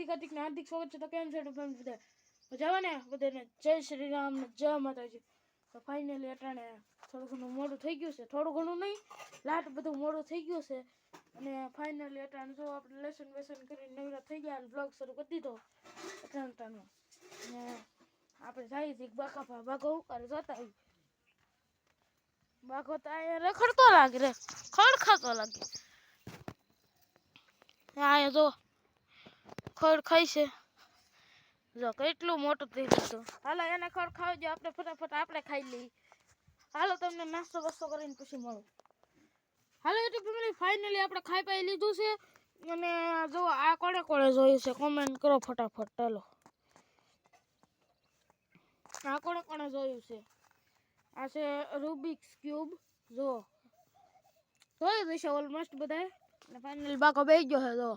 હાર્દિક સ્વાગત છે. તો કેમ છે બધા મજામાં ને? બધાને જય શ્રી રામ ને જય માતાજી. તો ફાઇનલી અટાણે થોડું ઘણું મોડું થઈ ગયું છે, થોડું ઘણું નહીં, લાટ બધું મોડું થઈ ગયું છે. અને ફાઇનલી અટાણે જો આપણે લેસન વેસન કરીને નવરા થઈ ગયા અને બ્લોગ શરૂ કરી દીધો અટાણનો. ને આપણે જઈએ છીએ બાઘો ઉકારે જતા આવી. બાઘો તો અહીંયા રખડતો લાગે રે, ખડખાતો લાગે. અહીંયા જો ખડ ખાઈ છે, જો કેટલું મોટું થઈ ગયું. હાલો એને ખડ ખાવી દો, આપણે ફટાફટ આપણે ખાઈ લઈએ. હાલો તમને નાસ્તો બસ્તો કરીને પછી મળું. હાલો યુટ્યુબ ફેમિલી, ફાઇનલી આપણે ખાઈ પાઈ લીધું છે. અને જો આ કોણે કોણે જોયું છે કોમેન્ટ કરો ફટાફટ. ચાલો આ કોણે કોણે જોયું છે? આ છે રૂબિક્સ ક્યુબ. જો જોયું હશે ઓલમોસ્ટ બધાએ. અને ફાઇનલી બાકો બેસી ગયો છે. જો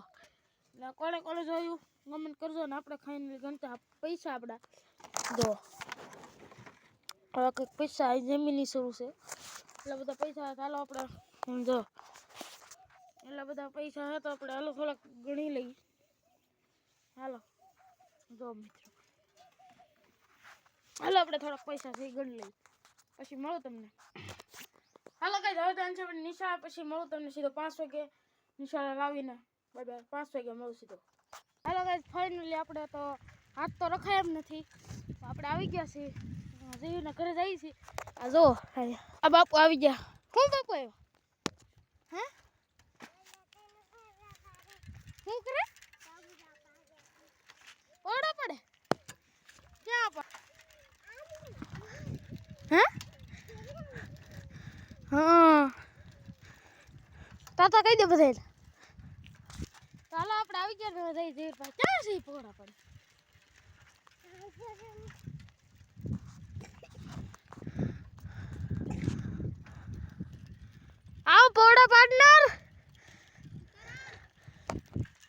એટલે કોણે કોણે જોયું કમેન્ટ કરજો. ને આપણે ખાઈને ગણતા પૈસા આપણા જો હવે કંઈક પૈસા જમીની શરૂ છે. એટલા બધા પૈસા ચાલો આપણે જો એટલા બધા પૈસા છે તો આપણે હાલો થોડાક ગણી લઈએ. હાલો જો મિત્રો, હાલો આપણે થોડાક પૈસા છે ગણી લઈએ પછી મળું તમને. હાલો કઈ હવે તો અંશે નિશાળ પછી મળું તમને સીધો 5 વાગે નિશાળે લાવીને. બાય 5 વાગે મળું સીધો. હાલો ગાઈસ, ફાઇનલી આપણે તો હાથ તો રખાય એમ નથી, આપણે આવી ગયા છીએ. જીવીને ઘરે જઈએ છીએ. આ જો આ બાપુ આવી ગયા. શું બાપુ આવ્યો? હે શું કરે? ઓડા પડે ક્યાં પડે? હે હા તાતા કહી દે બધા. ચાલો આપણે આવી ગયા જઈ જઈ ક્યાં છે પોડા પડે? આવ પોડા પાર્ટનર.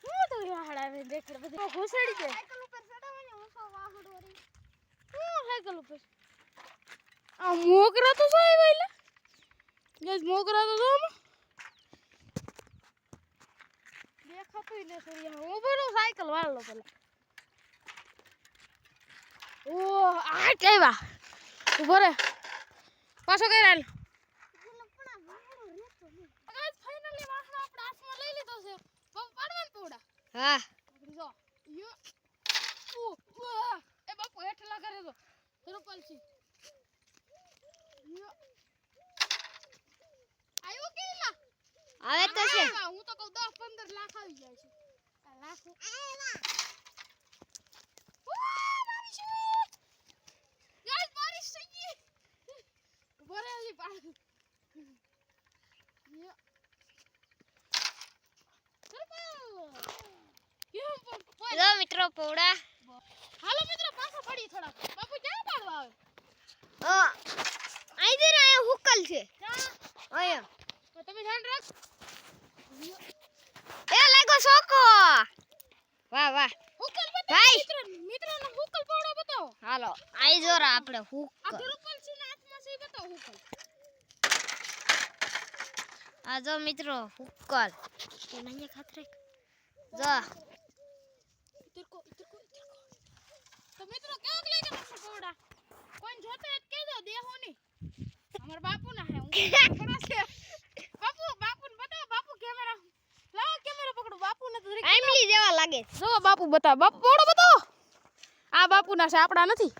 હું તો વાહડા મે દેખડ બધી ઘોસડી દે. સાયકલ ઉપર ચડાવવાની હું તો વાહડ ઓરી. હું સાયકલ ઉપર આ મોગરા તો જોઈ વેલે ગેસ મોગરા તો જો દેખાતું ને સરિયા. હું બરો સાયકલ વાળલો પેલા. ઓ આ કેવા ઉભો રે પાછો કઈ રાલ. ગાઈસ ફાઇનલી વાહનો આપણે હાથમાં લઈ લીધો છે. બાપુ પાડવાનું પોડા. હા જો યો ઓ એ બાપુ હેઠલા કરે તો રૂપલ છે યો આયો કેલા આવે તો છે. હું તો કહું 10-15 લાખ આવી જાય છે. આ લાખ આવા ઓ બારિશ ગાઈસ બારિશ થઈ ગઈ. ભરેલી પાણી યો હેલો મિત્રો પોડા. હાલો મિત્રો પાછો પડી થોડા. બાપુ ક્યાં પાડવા આવે? આઈ દે રે હુકલ છે. આયા તો તમે ધ્યાન રાખ. એ લાગો સોકો. વાહ વાહ હુકલ બતાવો મિત્રોનો હુકલ પોડો બતાવો. હાલો આઈ જોરા આપણે હુકલ. આ ધરુપલ છે ને હાથમાં છે બતાવો હુકલ. આ જો મિત્રો હુકલ કે નહી ખાતરે જો ઇતરકો તો મિત્રો કેવો લાગે છે પોડા? કોઈ જોતે જ કેજો દેહો ની. અમાર બાપુ ના હે હું થોડા છે. બાપુને બતાવો. બાપુ કેમેરા લાવો, કેમેરા પકડો. બાપુ ને તો આમલી જેવા લાગે. જો બાપુ બતાવો. બાપુ પોડો બતાવો. આ બાપુ ના છે આપડા નથી.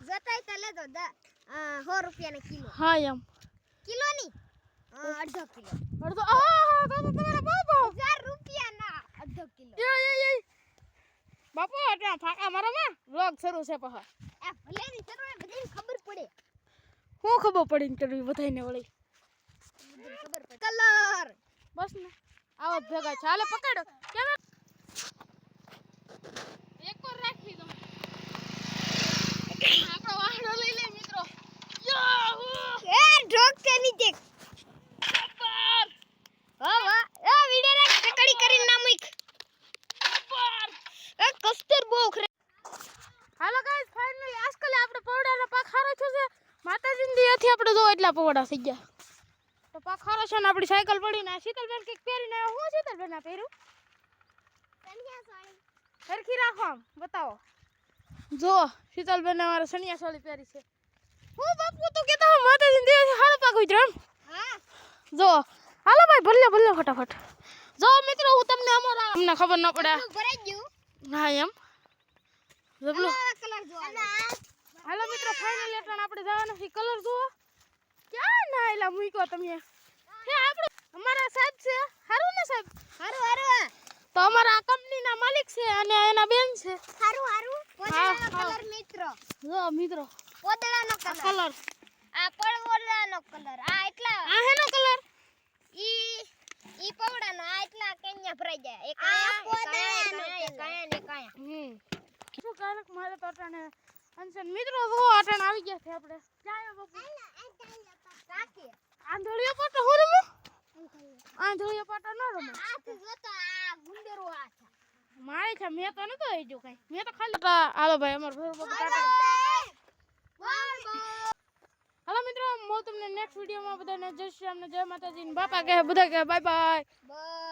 જતાઈ તો લેજો 100 રૂપિયા ના કિલો. હા એમ કિલો ની 1/2 કિલો. અડધો આ તો તમારા બાપુ 1000 રૂપિયા ના 1/2 કિલો. એ બાપુ આટલા ફાકા મારામાં વ્લોગ શરૂ છે પહા. આ ભલે ની શરૂ બધાને ખબર પડે. હું ખબર પડી ને કરવી બધાને વળી ખબર પડે. કલર બસ ને આવો ભેગા ચાલે પકડો કેમ એક વાર રાખી દો. આપણો વાહડો લઈ લે મિત્રો. એ ઢોક કે નીચે ઉપર. વાહ એ વિડિયો રે ટકડી કરીને ના મૂક ઉપર. એ કસ્તર બોખ રે. હાલો ગાઈસ, ફાઇનલી આજકાલ આપણે પોવડાનો પાક હારો છે. માતાજીની દયાથી આપણે જો એટલા પોવડા થઈ ગયા. તો પાક હારો છે ને આપણી સાયકલ પડી ને શીતલબેન કઈક પહેરીને આવ્યો. હું શીતલબેન આ પહેર્યું સરખી રાખો આમ બતાવો જો શીતલબેન અમારે સણિયા સોળી પહેરી છે હું બાપુ તો કેતા હો માતાજી દેવ હારો પાક ઉતરે એમ હા જો હાલો ભાઈ ભલે ફટાફટ જો મિત્રો હું તમને અમારા અમને ખબર ન પડે ભરાઈ ગયું હા એમ જબલો કલર જો હાલો મિત્રો ફાઇનલ એટણ આપણે જવાના છે કલર જુઓ ક્યાં ના એલા મૂક્યો તમે હે આપણો અમારા સાહેબ છે હારું ને સાહેબ હારું તો અમારા કંપનીના માલિક છે અને એના બેન છે હારું પોદળાનો હા. કલર મિત્રો જો મિત્રો પોદળાનો આ કલર કલર આ પડવોળાનો કલર આ એટલા આ હેનો કલર ઈ પવડાનો આ એટલા કેન્યા ભરાઈ જાય એક આયા પોદળાનો એક આયા ને કાયા શું કારક મારે તો અટાણે અંશન મિત્રો જો અટાણે આવી ગયા છે આપણે ક્યાં આવ્યો બાપુ કાકી આંધળિયો પાટો હું રમું આંધળિયો પાટો ન રમું હાથ જોતો આ ગુંડેરો હાથ મારે છે મેં તો નતો આવી જો કઈ મેં તો ખાલી હાલો ભાઈ અમાર ભરો બાપુ ટાટા હાલો મિત્રો હું તમને નેક્સ્ટ વિડીયોમાં બધાને જય શ્રી રામ ને જય માતાજી ને બાપા કહે બધા કહે બાય બાય બાય